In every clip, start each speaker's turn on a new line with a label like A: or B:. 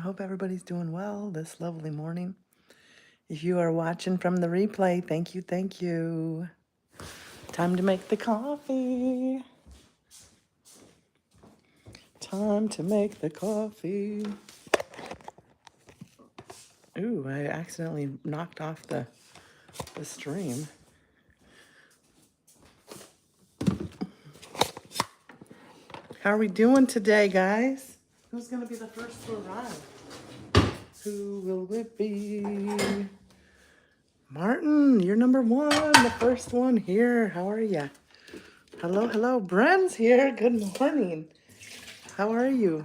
A: hope everybody's doing well this lovely morning. If you are watching from the replay, thank you, thank you. Time to make the coffee. Time to make the coffee. Ooh, I accidentally knocked off the stream. How are we doing today, guys? Who's going to be the first to arrive? Who will it be? Martin, you're number one, the first one here. How are you? Hello, hello. Bren's here. Good morning. How are you?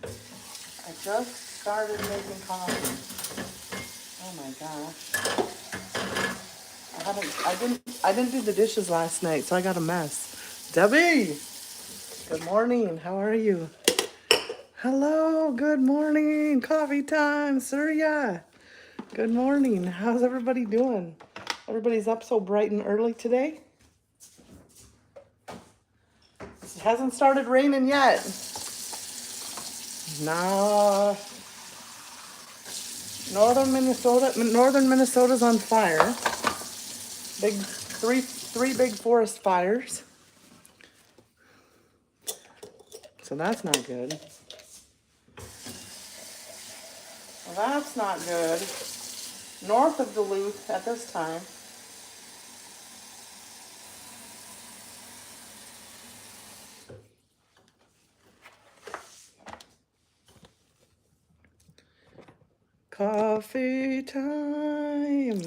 A: I just started making coffee. Oh my gosh. I didn't do the dishes last night, so I got a mess. Debbie! Good morning. How are you? Hello, good morning. Coffee time, Surya. Good morning. How's everybody doing? Everybody's up so bright and early today? It hasn't started raining yet. No. Northern Minnesota's on fire. Three big forest fires. So that's not good. Well, that's not good. North of Duluth at this time. Coffee time.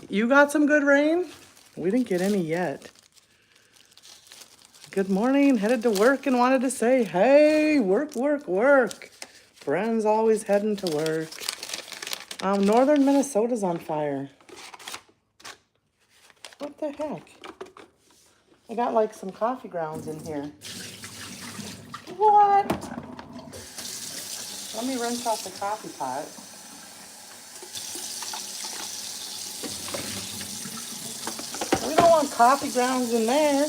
A: You got some good rain? We didn't get any yet. Good morning. Headed to work and wanted to say, hey, work, work, work. Bren's always heading to work. Northern Minnesota's on fire. What the heck? I got like some coffee grounds in here. What? Let me rinse off the coffee pot. We don't want coffee grounds in there.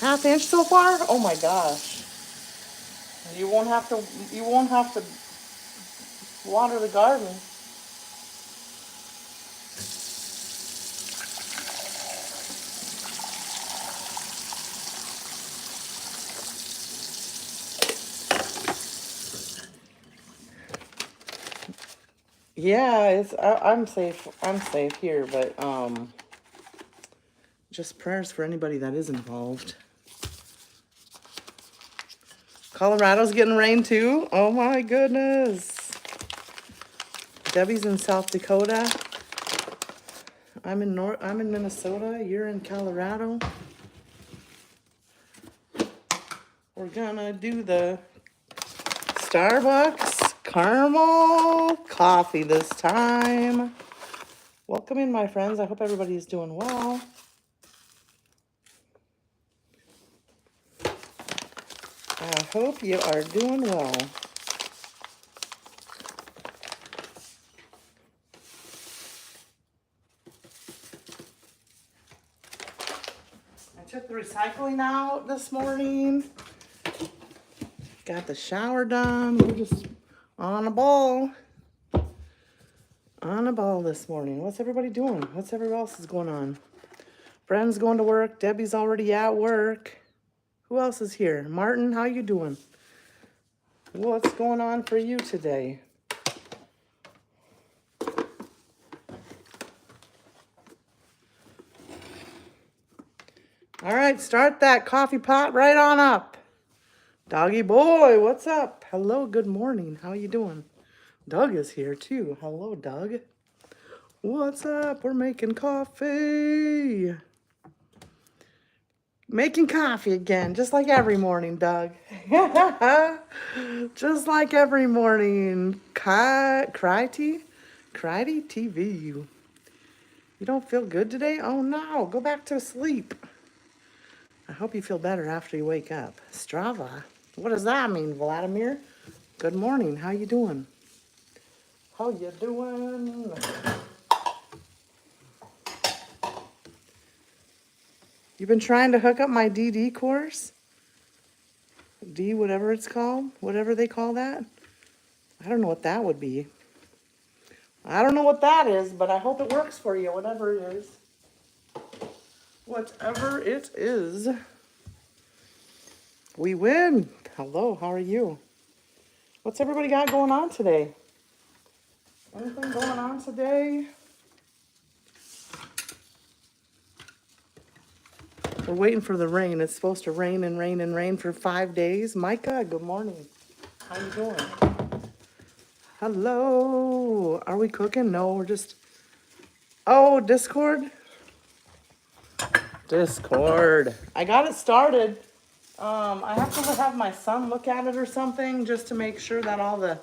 A: Half inch so far? Oh my gosh. You won't have to water the garden. Yeah, I'm safe. I'm safe here, but just prayers for anybody that is involved. Colorado's getting rain too. Oh my goodness. Debbie's in South Dakota. I'm in Minnesota. You're in Colorado. We're gonna do the Starbucks caramel coffee this time. Welcome in, my friends. I hope everybody's doing well. I hope you are doing well. I took the recycling out this morning. Got the shower done. We're just on a ball. On a ball this morning. What's everybody doing? What's everybody else is going on? Bren's going to work. Debbie's already at work. Who else is here? Martin, how you doing? What's going on for you today? All right, start that coffee pot right on up. Doggy boy, what's up? Hello, good morning. How you doing? Doug is here too. Hello, Doug. What's up? We're making coffee. Making coffee again, just like every morning, Doug. Just like every morning. Crighty TV. You don't feel good today? Oh no, go back to sleep. I hope you feel better after you wake up. Strava. What does that mean, Vladimir? Good morning. How you doing? How you doing? You've been trying to hook up my DD course? D, whatever it's called, whatever they call that. I don't know what that would be. I don't know what that is, but I hope it works for you, whatever it is. Whatever it is. We win. Hello, how are you? What's everybody got going on today? Anything going on today? We're waiting for the rain. It's supposed to rain and rain and rain for 5 days. Micah, good morning. How you doing? Hello. Are we cooking? No, we're just... Oh, Discord? Discord. I got it started. I have to have my son look at it or something just to make sure that all the...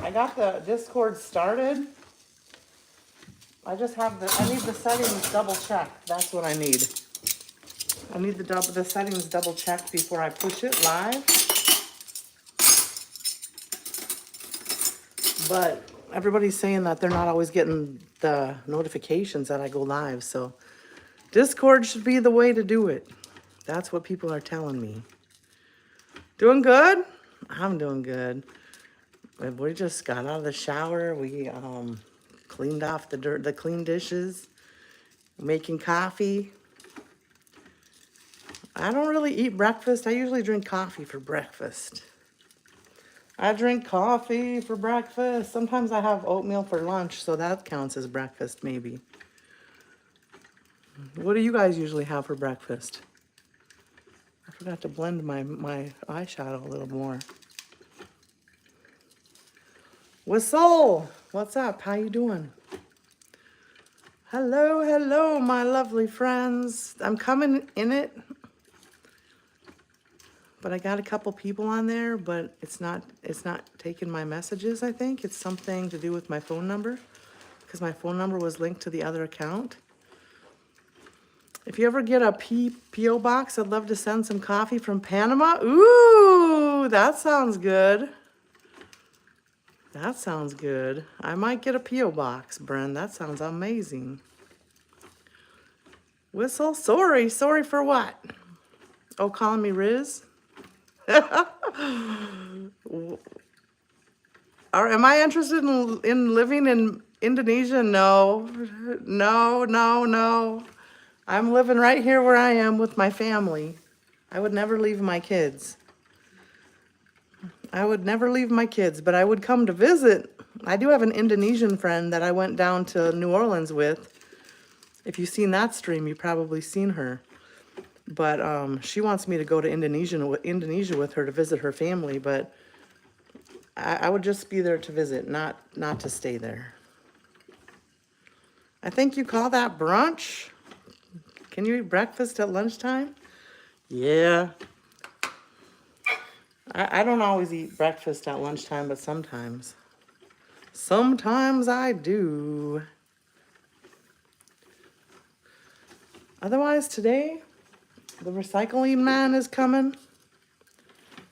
A: I got the Discord started. I just have the... I need the settings double checked. That's what I need. I need the settings double checked before I push it live. But everybody's saying that they're not always getting the notifications that I go live. So Discord should be the way to do it. That's what people are telling me. Doing good? I'm doing good. We just got out of the shower. We cleaned off the clean dishes. Making coffee. I don't really eat breakfast. I usually drink coffee for breakfast. I drink coffee for breakfast. Sometimes I have oatmeal for lunch, so that counts as breakfast maybe. What do you guys usually have for breakfast? I forgot to blend my eyeshadow a little more. Whistle, what's up? How you doing? Hello, hello, my lovely friends. I'm coming in it. But I got a couple people on there, but it's not taking my messages, I think. It's something to do with my phone number, because my phone number was linked to the other account. If you ever get a P.O. box, I'd love to send some coffee from Panama. Ooh, that sounds good. That sounds good. I might get a P.O. box, Bren. That sounds amazing. Whistle, sorry for what? Oh, calling me Riz? Am I interested in living in Indonesia? No. I'm living right here where I am with my family. I would never leave my kids. I would never leave my kids, but I would come to visit. I do have an Indonesian friend that I went down to New Orleans with. If you've seen that stream, you've probably seen her. But she wants me to go to Indonesia with her to visit her family, but I would just be there to visit, not to stay there. I think you call that brunch? Can you eat breakfast at lunchtime? Yeah. I don't always eat breakfast at lunchtime, but sometimes. Sometimes I do. Otherwise, today, the recycling man is coming.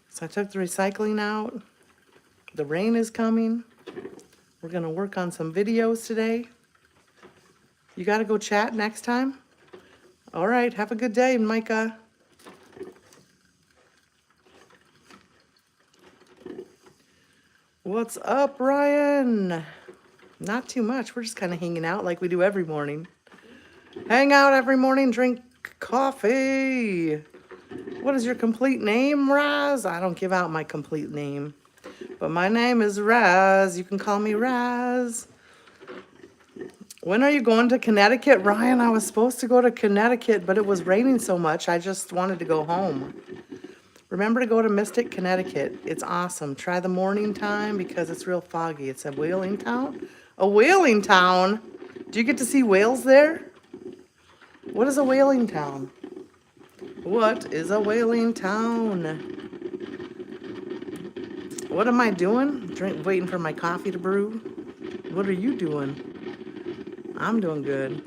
A: So I took the recycling out. The rain is coming. We're going to work on some videos today. You got to go chat next time? All right. Have a good day, Micah. What's up, Ryan? Not too much. We're just kind of hanging out like we do every morning. Hang out every morning, drink coffee. What is your complete name, Razz? I don't give out my complete name. But my name is Razz. You can call me Razz. When are you going to Connecticut? Ryan, I was supposed to go to Connecticut, but it was raining so much, I just wanted to go home. Remember to go to Mystic, Connecticut. It's awesome. Try the morning time because it's real foggy. It's a whaling town. A whaling town? Do you get to see whales there? What is a whaling town? What is a whaling town? What am I doing? Waiting for my coffee to brew. What are you doing? I'm doing good.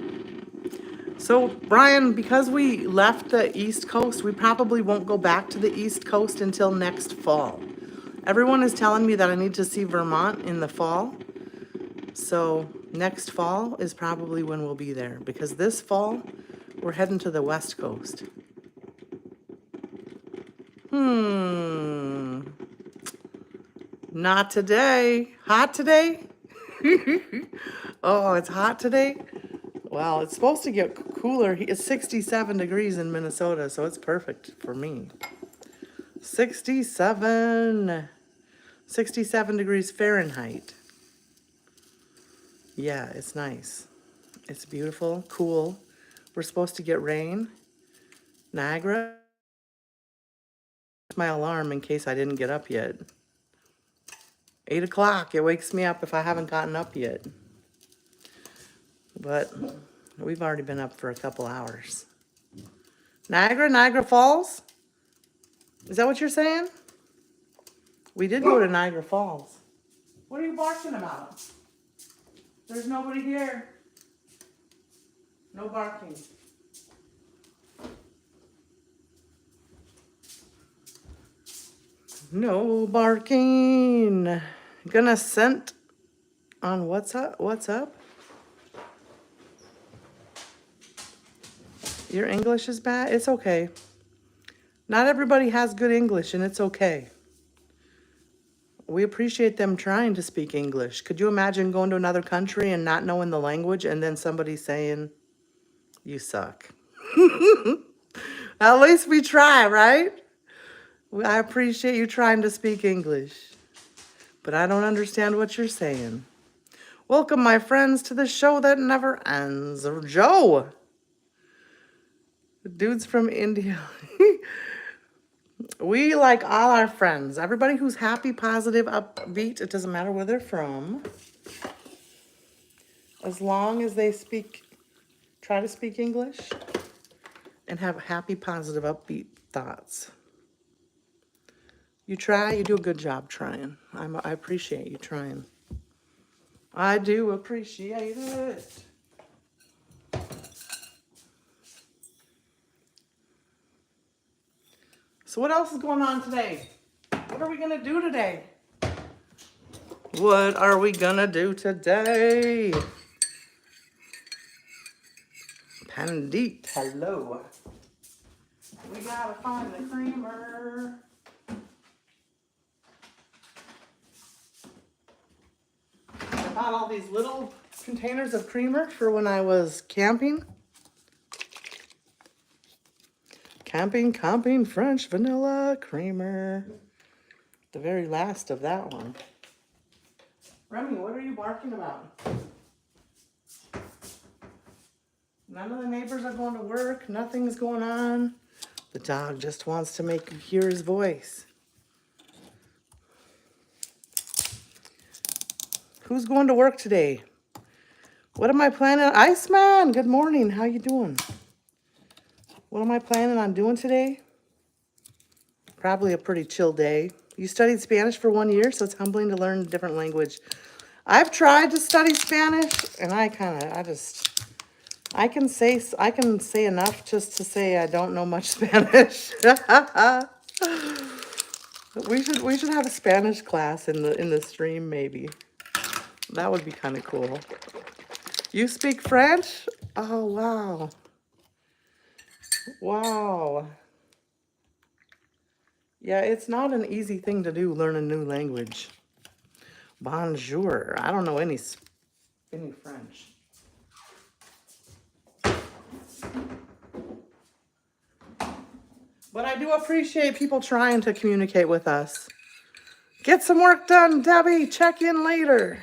A: So, Brian, because we left the East Coast, we probably won't go back to the East Coast until next fall. Everyone is telling me that I need to see Vermont in the fall. So next fall is probably when we'll be there, because this fall we're heading to the West Coast. Not today. Hot today? Oh, it's hot today? Well, it's supposed to get cooler. It's 67 degrees in Minnesota, so it's perfect for me. 67. 67 degrees Fahrenheit. Yeah, it's nice. It's beautiful, cool. We're supposed to get rain. Niagara. My alarm in case I didn't get up yet. 8 o'clock. It wakes me up if I haven't gotten up yet. But we've already been up for a couple hours. Niagara Falls? Is that what you're saying? We did go to Niagara Falls. What are you barking about? There's nobody here. No barking. No barking. Gonna send on what's up? What's up? Your English is bad? It's okay. Not everybody has good English, and it's okay. We appreciate them trying to speak English. Could you imagine going to another country and not knowing the language and then somebody saying, you suck? At least we try, right? I appreciate you trying to speak English, but I don't understand what you're saying. Welcome, my friends, to the show that never ends. Joe! The dude's from India. We like all our friends. Everybody who's happy, positive, upbeat, it doesn't matter where they're from. As long as they try to speak English and have happy, positive, upbeat thoughts. You try, you do a good job trying. I appreciate you trying. I do appreciate it. So what else is going on today? What are we going to do today? What are we going to do today? Pandit, hello. We got to find the creamer. I bought all these little containers of creamer for when I was camping. Camping, French vanilla creamer. The very last of that one. Remy, what are you barking about? None of the neighbors are going to work. Nothing's going on. The dog just wants to make you hear his voice. Who's going to work today? What am I planning? Iceman, good morning. How you doing? What am I planning on doing today? Probably a pretty chill day. You studied Spanish for 1 year, so it's humbling to learn a different language. I've tried to study Spanish, and I can say enough just to say I don't know much Spanish. We should have a Spanish class in the stream maybe. That would be kind of cool. You speak French? Oh wow. Wow. Yeah, it's not an easy thing to do, learn a new language. Bonjour. I don't know any French. But I do appreciate people trying to communicate with us. Get some work done, Debbie. Check in later.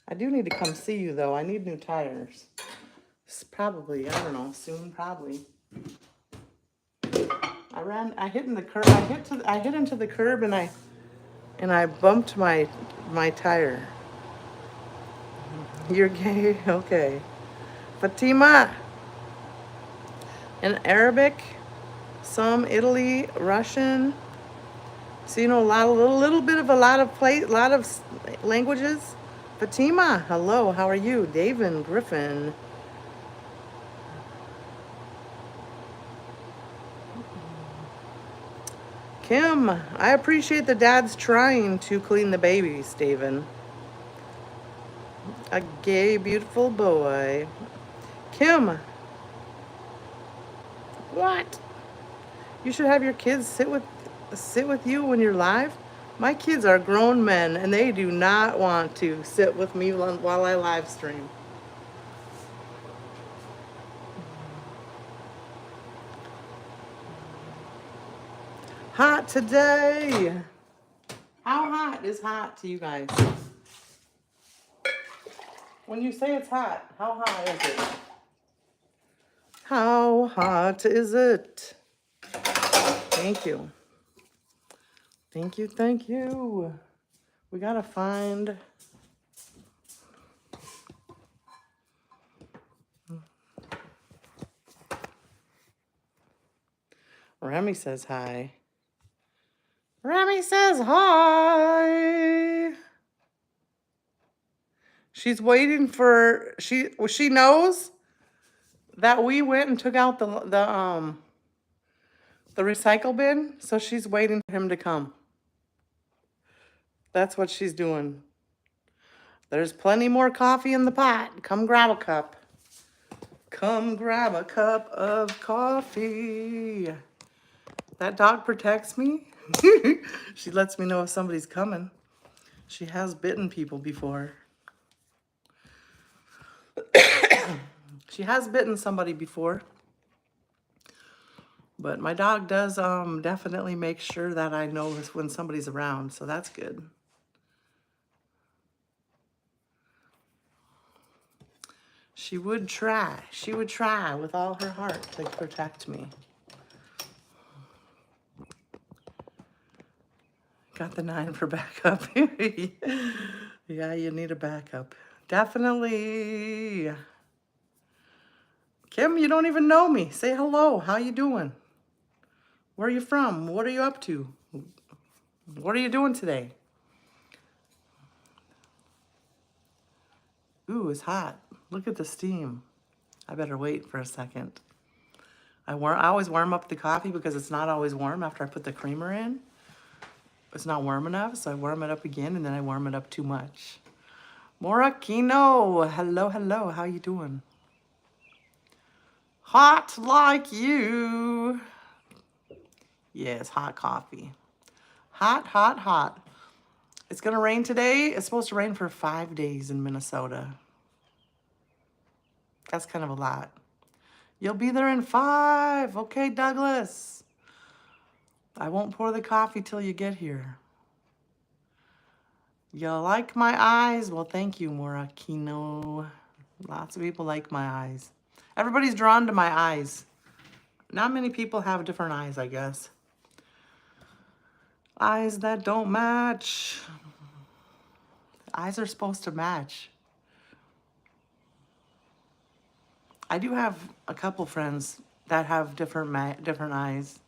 A: I do need to come see you, though. I need new tires. It's probably, I don't know, soon, probably. I hit into the curb and I bumped my tire. You're gay? Okay. Fatima. In Arabic, some Italy, Russian. So you know a lot of languages. Fatima, hello, how are you? David Griffin. Kim, I appreciate the dad's trying to clean the baby, Steven. A gay, beautiful boy. Kim, what? You should have your kids sit with you when you're live. My kids are grown men and they do not want to sit with me while I live stream. Hot today. How hot is hot to you guys? When you say it's hot, how hot is it? How hot is it? Thank you. Thank you, thank you. We gotta find... Remy says hi. Remy says hi. She's waiting for... She knows that we went and took out the recycle bin, so she's waiting for him to come. That's what she's doing. There's plenty more coffee in the pot. Come grab a cup. Come grab a cup of coffee. That dog protects me. She lets me know if somebody's coming. She has bitten people before. She has bitten somebody before. But my dog does definitely make sure that I know when somebody's around, so that's good. She would try. She would try with all her heart to protect me. Got the 9 for backup. Yeah, you need a backup. Definitely. Kim, you don't even know me. Say hello. How you doing? Where are you from? What are you up to? What are you doing today? Ooh, it's hot. Look at the steam. I better wait for a second. I always warm up the coffee because it's not always warm after I put the creamer in. It's not warm enough, so I warm it up again, and then I warm it up too much. Morakino, hello, hello. How you doing? Hot like you. Yes, hot coffee. Hot, hot, hot. It's going to rain today. It's supposed to rain for 5 days in Minnesota. That's kind of a lot. You'll be there in 5. Okay, Douglas. I won't pour the coffee till you get here. You like my eyes? Well, thank you, Morakino. Lots of people like my eyes. Everybody's drawn to my eyes. Not many people have different eyes, I guess. Eyes that don't match. Eyes are supposed to match. I do have a couple friends that have different eyes.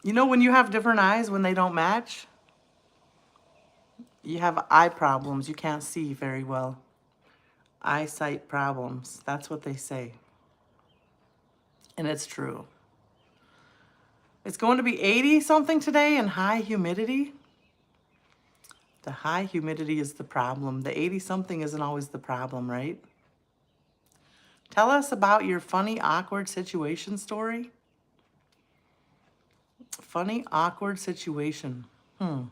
A: You know when you have different eyes, when they don't match, you have eye problems. You can't see very well. Eyesight problems. That's what they say. And it's true. It's going to be 80 something today and high humidity. The high humidity is the problem. The 80 something isn't always the problem, right? Tell us about your funny, awkward situation story. Funny, awkward situation. I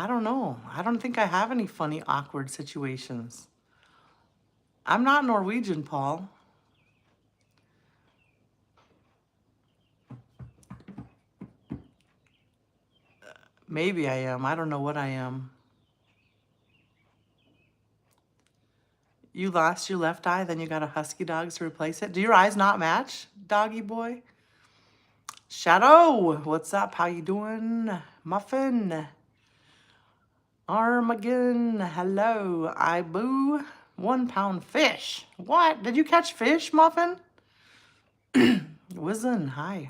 A: don't know. I don't think I have any funny, awkward situations. I'm not Norwegian, Paul. Maybe I am. I don't know what I am. You lost your left eye, then you got a husky dog to replace it. Do your eyes not match, doggy boy? Shadow, what's up? How you doing? Muffin. Armageddon, hello. I boo. 1 pound fish. What? Did you catch fish, Muffin? Wizen, hi.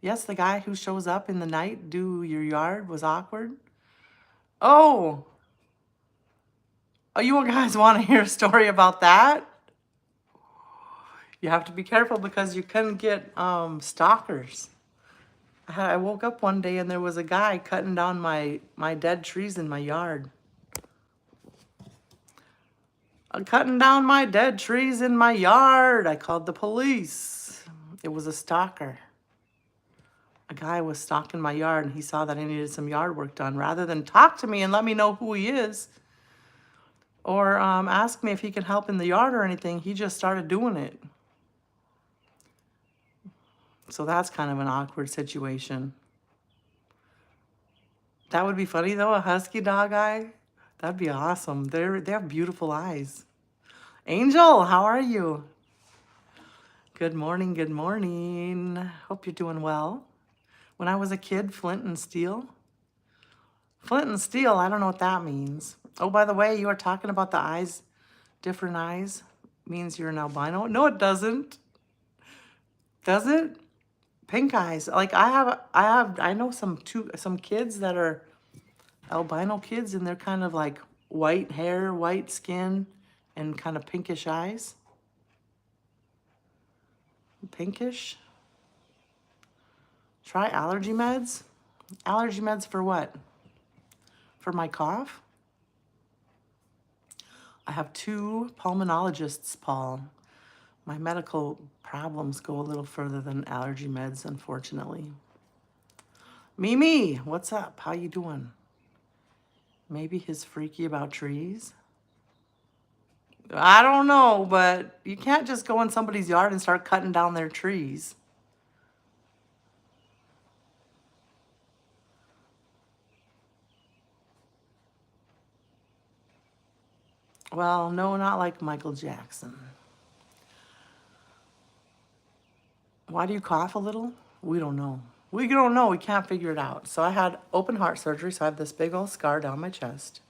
A: Yes, the guy who shows up in the night, do your yard, was awkward. Oh, you guys want to hear a story about that? You have to be careful because you can get stalkers. I woke up one day and there was a guy cutting down my dead trees in my yard. Cutting down my dead trees in my yard. I called the police. It was a stalker. A guy was stalking my yard and he saw that I needed some yard work done. Rather than talk to me and let me know who he is or ask me if he could help in the yard or anything, he just started doing it. So that's kind of an awkward situation. That would be funny though, a husky dog eye. That'd be awesome. They have beautiful eyes. Angel, how are you? Good morning, good morning. Hope you're doing well. When I was a kid, flint and steel. Flint and steel, I don't know what that means. Oh, by the way, you were talking about the eyes, different eyes, means you're an albino. No, it doesn't. Does it? Pink eyes. Like I know some kids that are albino kids and they're kind of like white hair, white skin, and kind of pinkish eyes. Pinkish. Try allergy meds. Allergy meds for what? For my cough? I have 2 pulmonologists, Paul. My medical problems go a little further than allergy meds, unfortunately. Mimi, what's up? How you doing? Maybe he's freaky about trees? I don't know, but you can't just go in somebody's yard and start cutting down their trees. Well, no, not like Michael Jackson. Why do you cough a little? We don't know. We don't know. We can't figure it out. So I had open heart surgery, so I have this big old scar down my chest.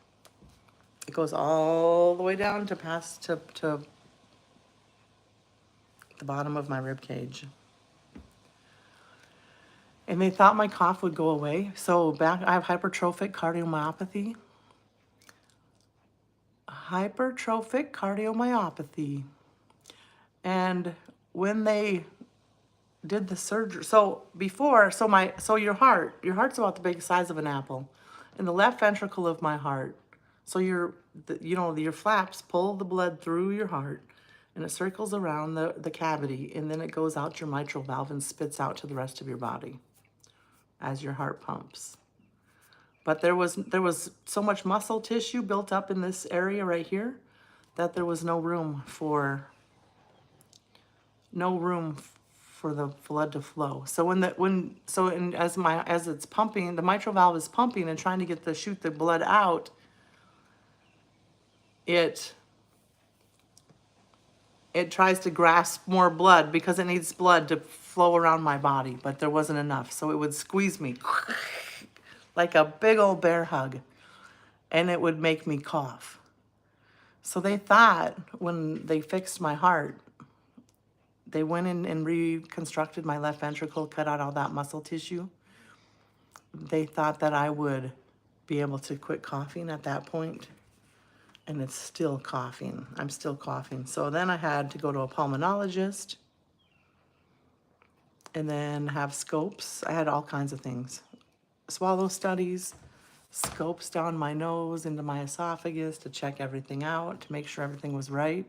A: It goes all the way down to the bottom of my rib cage. And they thought my cough would go away. So I have hypertrophic cardiomyopathy. Hypertrophic cardiomyopathy. And when they did the surgery, so your heart's about the big size of an apple, in the left ventricle of my heart. So your flaps pull the blood through your heart, and it circles around the cavity, and then it goes out your mitral valve and spits out to the rest of your body as your heart pumps. But there was so much muscle tissue built up in this area right here that there was no room for the blood to flow. So as it's pumping, the mitral valve is pumping and trying to shoot the blood out, it tries to grasp more blood because it needs blood to flow around my body, but there wasn't enough. So it would squeeze me like a big old bear hug, and it would make me cough. So they thought when they fixed my heart, they went in and reconstructed my left ventricle, cut out all that muscle tissue. They thought that I would be able to quit coughing at that point, and it's still coughing. I'm still coughing. So then I had to go to a pulmonologist and then have scopes. I had all kinds of things. Swallow studies, scopes down my nose into my esophagus to check everything out, to make sure everything was right.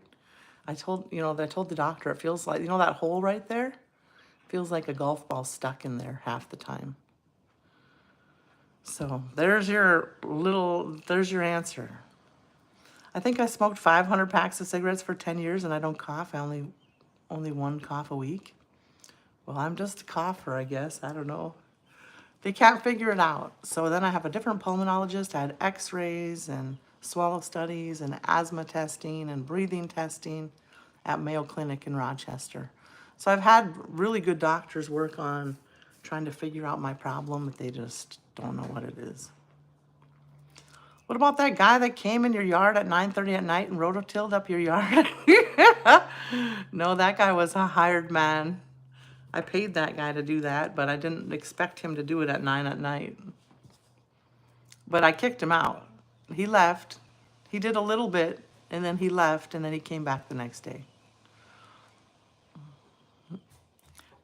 A: I told the doctor, it feels like, that hole right there? Feels like a golf ball stuck in there half the time. So there's your answer. I think I smoked 500 packs of cigarettes for 10 years and I don't cough. I only 1 cough a week. Well, I'm just a cougher, I guess. I don't know. They can't figure it out. So then I have a different pulmonologist. I had x-rays and swallow studies and asthma testing and breathing testing at Mayo Clinic in Rochester. So I've had really good doctors work on trying to figure out my problem, but they just don't know what it is. What about that guy that came in your yard at 9:30 at night and rototilled up your yard? No, that guy was a hired man. I paid that guy to do that, but I didn't expect him to do it at 9 at night. But I kicked him out. He left. He did a little bit, and then he left, and then he came back the next day.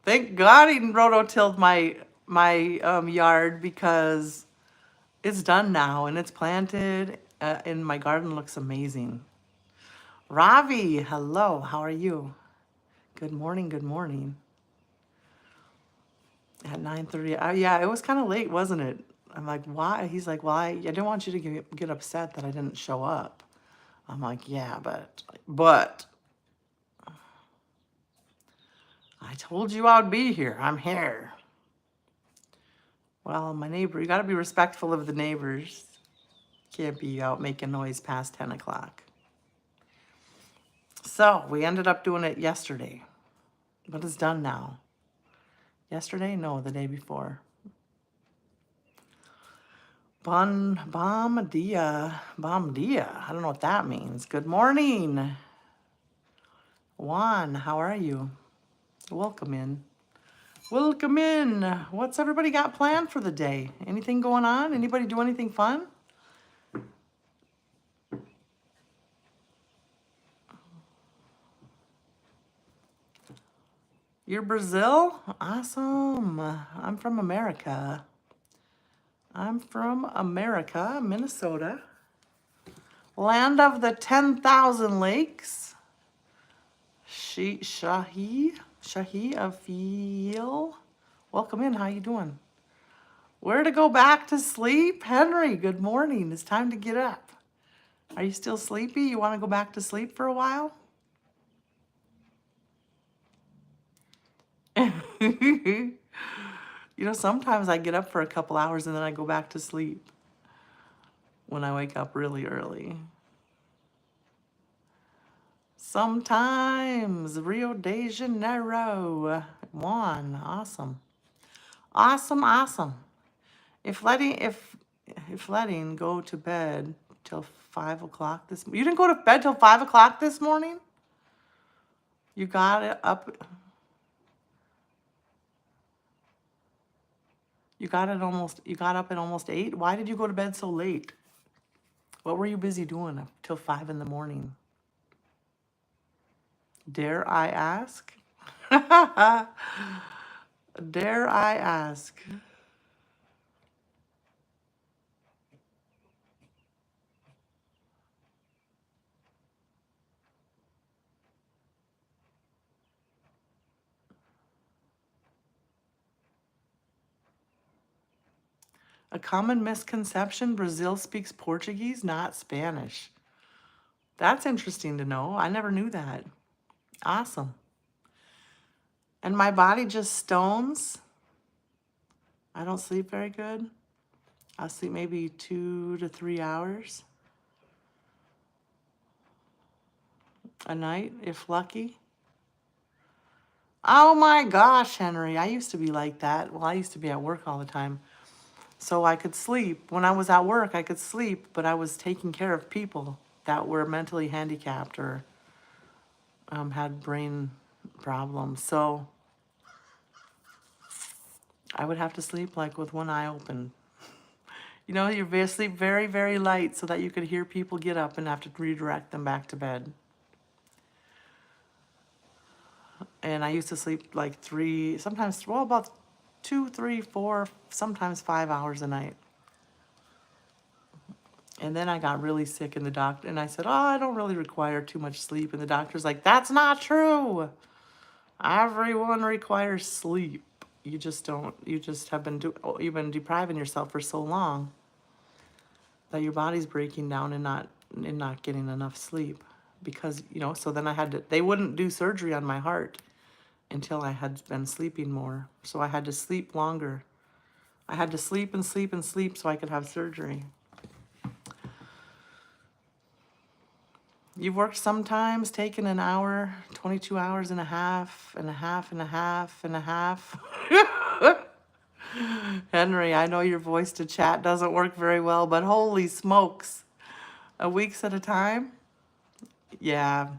A: Thank God he rototilled my yard because it's done now and it's planted and my garden looks amazing. Ravi, hello, how are you? Good morning, good morning. At 9:30, yeah, it was kind of late, wasn't it? I'm like, why? He's like, well, I didn't want you to get upset that I didn't show up. I'm like, yeah, but I told you I would be here. I'm here. Well, my neighbor, you got to be respectful of the neighbors. Can't be out making noise past 10 o'clock. So we ended up doing it yesterday, but it's done now. Yesterday? No, the day before. Bom dia. Bom dia. I don't know what that means. Good morning. Juan, how are you? Welcome in. Welcome in. What's everybody got planned for the day? Anything going on? Anybody do anything fun? You're Brazil? Awesome. I'm from America. I'm from America, Minnesota. Land of the 10,000 lakes. Shahi Afil. Welcome in. How you doing? Where to go back to sleep? Henry, good morning. It's time to get up. Are you still sleepy? You want to go back to sleep for a while? You know, sometimes I get up for a couple hours and then I go back to sleep when I wake up really early. Sometimes Rio de Janeiro. Juan, awesome. Awesome, awesome. If letting go to bed till 5 o'clock this, you didn't go to bed till 5 o'clock this morning? You got it up. You got up at almost 8? Why did you go to bed so late? What were you busy doing up till 5 in the morning? Dare I ask? Dare I ask? A common misconception, Brazil speaks Portuguese, not Spanish. That's interesting to know. I never knew that. Awesome. And my body just stones. I don't sleep very good. I'll sleep maybe 2 to 3 hours a night, if lucky. Oh my gosh, Henry, I used to be like that. Well, I used to be at work all the time. So I could sleep. When I was at work, I could sleep, but I was taking care of people that were mentally handicapped or had brain problems. So I would have to sleep like with one eye open. You know, you sleep very, very light so that you could hear people get up and have to redirect them back to bed. And I used to sleep like 3, sometimes, well, about 2, 3, 4, sometimes 5 hours a night. And then I got really sick in the doctor, and I said, oh, I don't really require too much sleep. And the doctor's like, that's not true. Everyone requires sleep. You just don't, you just have been, you've been depriving yourself for so long that your body's breaking down and not getting enough sleep. Because, you know, so then they wouldn't do surgery on my heart until I had been sleeping more. So I had to sleep longer. I had to sleep and sleep and sleep so I could have surgery. You've worked sometimes, taken an hour, 22 hours and a half, and a half, and a half, and a half. Henry, I know your voice to chat doesn't work very well, but holy smokes. A weeks at a time? Yeah.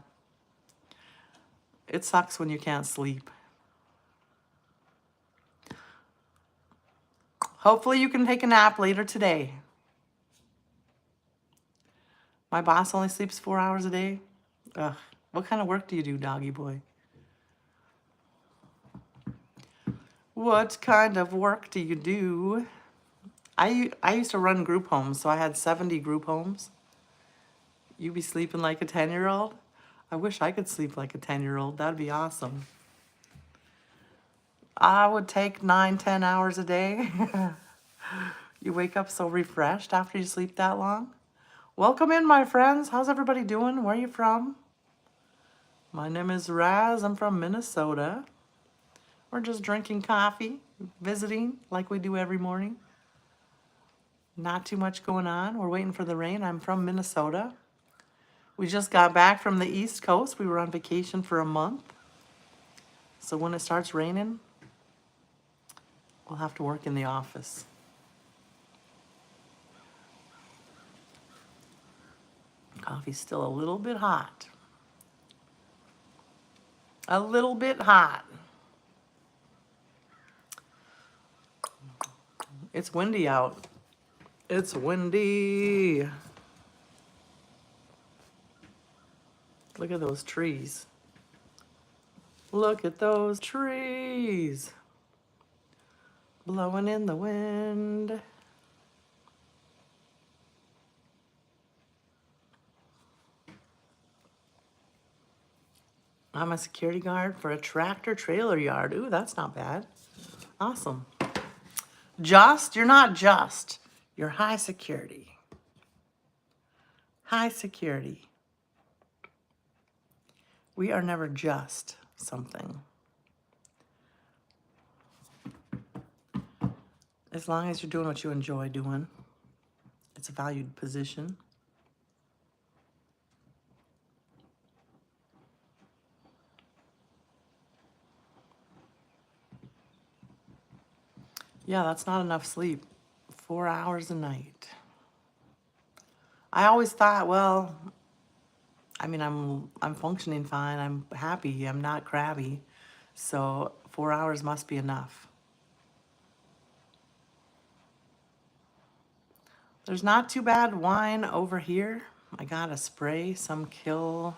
A: It sucks when you can't sleep. Hopefully you can take a nap later today. My boss only sleeps 4 hours a day. Ugh. What kind of work do you do, doggy boy? What kind of work do you do? I used to run group homes, so I had 70 group homes. You be sleeping like a 10-year-old? I wish I could sleep like a 10-year-old. That'd be awesome. I would take 9, 10 hours a day. You wake up so refreshed after you sleep that long. Welcome in, my friends. How's everybody doing? Where are you from? My name is Razz. I'm from Minnesota. We're just drinking coffee, visiting like we do every morning. Not too much going on. We're waiting for the rain. I'm from Minnesota. We just got back from the East Coast. We were on vacation for a month. So when it starts raining, we'll have to work in the office. Coffee's still a little bit hot. A little bit hot. It's windy out. It's windy. Look at those trees. Look at those trees. Blowing in the wind. I'm a security guard for a tractor trailer yard. Ooh, that's not bad. Awesome. Just? You're not just. You're high security. High security. We are never just something. As long as you're doing what you enjoy doing, it's a valued position. Yeah, that's not enough sleep. 4 hours a night. I always thought, well, I mean, I'm functioning fine. I'm happy. I'm not crabby. So 4 hours must be enough. There's not too bad wine over here. I got a spray, some kill